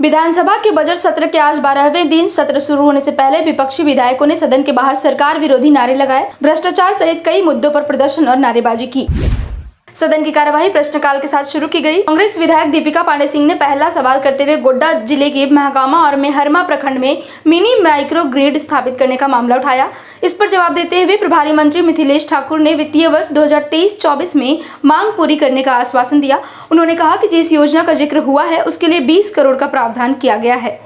विधानसभा के बजट सत्र के आज 12वें दिन सत्र शुरू होने से पहले विपक्षी विधायकों ने सदन के बाहर सरकार विरोधी नारे लगाए, भ्रष्टाचार सहित कई मुद्दों पर प्रदर्शन और नारेबाजी की। सदन की कार्यवाही प्रश्नकाल के साथ शुरू की गई। कांग्रेस विधायक दीपिका पांडे सिंह ने पहला सवाल करते हुए गोड्डा जिले के महागामा और मेहरमा प्रखंड में मिनी माइक्रो ग्रिड स्थापित करने का मामला उठाया। इस पर जवाब देते हुए प्रभारी मंत्री मिथिलेश ठाकुर ने वित्तीय वर्ष 2023-24 में मांग पूरी करने का आश्वासन दिया। उन्होंने कहा कि जिस योजना का जिक्र हुआ है उसके लिए 20 करोड़ का प्रावधान किया गया है।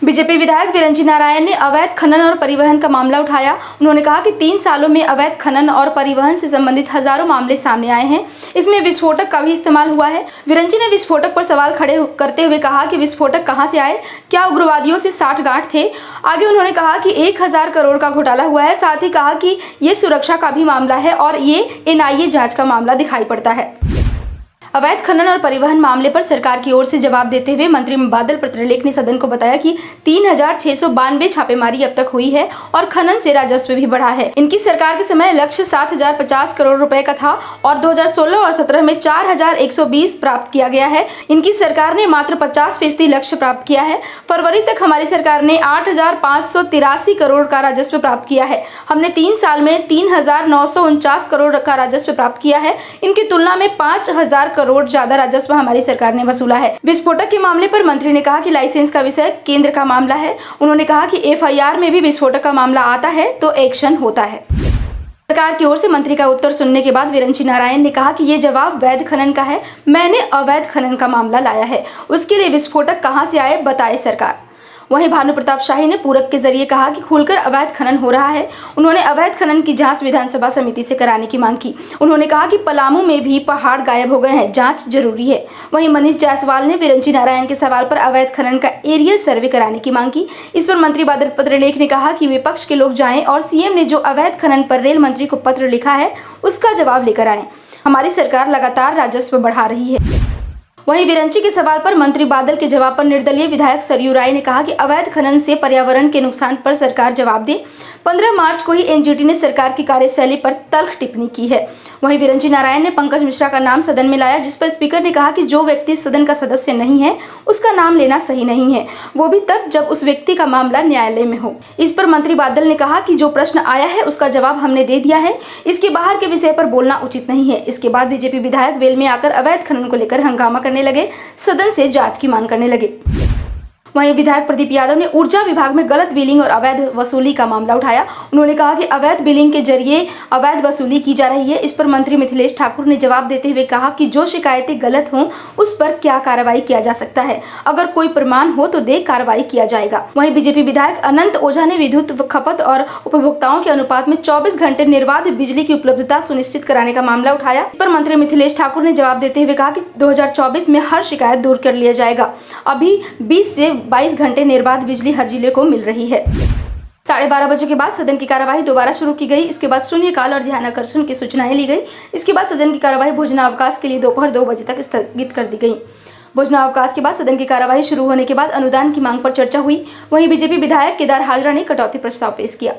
बीजेपी विधायक वीरंजी नारायण ने अवैध खनन और परिवहन का मामला उठाया। उन्होंने कहा कि 3 सालों में अवैध खनन और परिवहन से संबंधित हजारों मामले सामने आए हैं। इसमें विस्फोटक का भी इस्तेमाल हुआ है। वीरंजी ने विस्फोटक पर सवाल खड़े करते हुए कहा कि विस्फोटक कहां से आए, क्या उग्रवादियों से साठगांठ थे। आगे उन्होंने कहा कि 1000 करोड़ का घोटाला हुआ है। साथ ही कहा कि ये सुरक्षा का भी मामला है और ये NIA जाँच का मामला दिखाई पड़ता है। अवैध खनन और परिवहन मामले पर सरकार की ओर से जवाब देते हुए मंत्री बादल पत्रलेख ने सदन को बताया कि 3692 छापेमारी अब तक हुई है और खनन से राजस्व भी बढ़ा है। इनकी सरकार के समय लक्ष्य 7050 करोड़ रुपए का था और 2016 और 17 में 4120 प्राप्त किया गया है। इनकी सरकार ने मात्र 50% लक्ष्य प्राप्त किया है। फरवरी तक हमारी सरकार ने 8583 करोड़ का राजस्व प्राप्त किया है। हमने 3 साल में 3949 करोड़ का राजस्व प्राप्त किया है। इनकी तुलना में 5000 करोड़ ज्यादा राजस्व हमारी सरकार ने वसूला है। विस्फोटक के मामले पर मंत्री ने कहा कि लाइसेंस का विषय केंद्र का मामला है। उन्होंने कहा कि FIR में भी विस्फोटक का मामला आता है तो एक्शन होता है। सरकार की ओर से मंत्री का उत्तर सुनने के बाद वीरंजी नारायण ने कहा कि ये जवाब वैध खनन का है। मैंने अवैध खनन का मामला लाया है, उसके लिए विस्फोटक कहां से आए बताए सरकार। वहीं भानु प्रताप शाही ने पूरक के जरिए कहा कि खुलकर अवैध खनन हो रहा है। उन्होंने अवैध खनन की जांच विधानसभा समिति से कराने की मांग की। उन्होंने कहा कि पलामू में भी पहाड़ गायब हो गए हैं, जांच जरूरी है। वहीं मनीष जायसवाल ने वीरंजी नारायण के सवाल पर अवैध खनन का एरियल सर्वे कराने की मांग की। इस पर मंत्री बादल पत्रलेख ने कहा कि विपक्ष के लोग जाएं और CM ने जो अवैध खनन पर रेल मंत्री को पत्र लिखा है उसका जवाब लेकर आए। हमारी सरकार लगातार राजस्व बढ़ा रही है। वहीं वीरंजी के सवाल पर मंत्री बादल के जवाब पर निर्दलीय विधायक सरयू राय ने कहा कि अवैध खनन से पर्यावरण के नुकसान पर सरकार जवाब दे। 15 मार्च को ही NGT ने सरकार की कार्यशैली पर तल्ख टिप्पणी की है। वहीं वीरंजी नारायण ने पंकज मिश्रा का नाम सदन में लाया, जिस पर स्पीकर ने कहा कि जो व्यक्ति सदन का सदस्य नहीं है उसका नाम लेना सही नहीं है, वो भी तब जब उस व्यक्ति का मामला न्यायालय में हो। इस पर मंत्री बादल ने कहा कि जो प्रश्न आया है उसका जवाब हमने दे दिया है, इसके बाहर के विषय पर बोलना उचित नहीं है। इसके बाद बीजेपी विधायक वेल में आकर अवैध खनन को लेकर हंगामा करने लगे, सदन से जांच की मांग करने लगे। वहीं विधायक प्रदीप यादव ने ऊर्जा विभाग में गलत बिलिंग और अवैध वसूली का मामला उठाया। उन्होंने कहा कि अवैध बिलिंग के जरिए अवैध वसूली की जा रही है। इस पर मंत्री मिथिलेश ठाकुर ने जवाब देते हुए कहा कि जो शिकायतें गलत हों उस पर क्या कार्रवाई किया जा सकता है, अगर कोई प्रमाण हो तो दे कार्रवाई किया जाएगा। वहीं बीजेपी विधायक अनंत ओझा ने विद्युत खपत और उपभोक्ताओं के अनुपात में 24 घंटे निर्बाध बिजली की उपलब्धता सुनिश्चित कराने का मामला उठाया। इस पर मंत्री मिथिलेश ठाकुर ने जवाब देते हुए कहा कि 2024 में हर शिकायत दूर कर लिया जाएगा। अभी 20 से 22 घंटे निर्बाध बिजली हर जिले को मिल रही है। 12:30 बजे के बाद सदन की कार्यवाही दोबारा शुरू की गई। इसके बाद शून्यकाल और ध्यानाकर्षण की सूचनाएं ली गई। इसके बाद सदन की कार्यवाही भोजनावकाश के लिए दोपहर 2 बजे तक स्थगित कर दी गई। भोजनावकाश के बाद सदन की कार्यवाही शुरू होने के बाद अनुदान की मांग पर चर्चा हुई। वहीं बीजेपी विधायक केदार हाजरा ने कटौती प्रस्ताव पेश किया।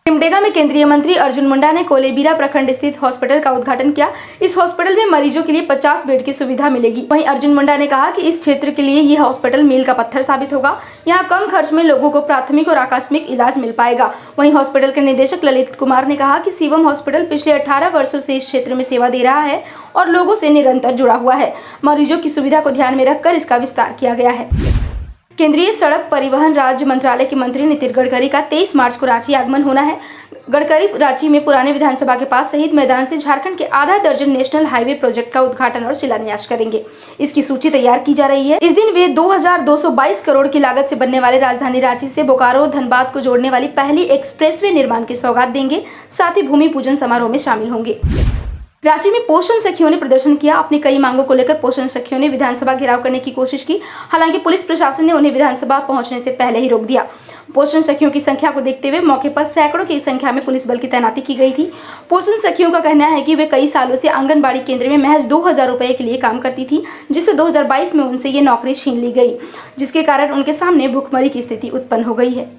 सिमडेगा में केंद्रीय मंत्री अर्जुन मुंडा ने कोलेबिरा प्रखंड स्थित हॉस्पिटल का उद्घाटन किया। इस हॉस्पिटल में मरीजों के लिए 50 बेड की सुविधा मिलेगी। वहीं अर्जुन मुंडा ने कहा कि इस क्षेत्र के लिए यह हॉस्पिटल मील का पत्थर साबित होगा। यहां कम खर्च में लोगों को प्राथमिक और आकस्मिक इलाज मिल पाएगा। वहीं हॉस्पिटल के निदेशक ललित कुमार ने कहा कि शिवम हॉस्पिटल पिछले 18 वर्षों से इस क्षेत्र में सेवा दे रहा है और लोगों से निरंतर जुड़ा हुआ है। मरीजों की सुविधा को ध्यान में रखकर इसका विस्तार किया गया है। केंद्रीय सड़क परिवहन राज्य मंत्रालय के मंत्री नितिन गडकरी का 23 मार्च को रांची आगमन होना है। गडकरी रांची में पुराने विधानसभा के पास शहीद मैदान से झारखंड के आधा दर्जन नेशनल हाईवे प्रोजेक्ट का उद्घाटन और शिलान्यास करेंगे। इसकी सूची तैयार की जा रही है। इस दिन वे 2222 करोड़ की लागत से बनने वाले राजधानी रांची से बोकारो धनबाद को जोड़ने वाली पहली एक्सप्रेसवे निर्माण की सौगात देंगे। साथ ही भूमि पूजन समारोह में शामिल होंगे। रांची में पोषण सखियों ने प्रदर्शन किया। अपनी कई मांगों को लेकर पोषण सखियों ने विधानसभा घेराव करने की कोशिश की। हालांकि पुलिस प्रशासन ने उन्हें विधानसभा पहुंचने से पहले ही रोक दिया। पोषण सखियों की संख्या को देखते हुए मौके पर सैकड़ों की संख्या में पुलिस बल की तैनाती की गई थी। पोषण सखियों का कहना है कि वे कई सालों से आंगनबाड़ी केंद्र में महज 2000 रुपए के लिए काम करती थी, जिससे 2022 में उनसे ये नौकरी छीन ली गई, जिसके कारण उनके सामने भुखमरी की स्थिति उत्पन्न हो गई है।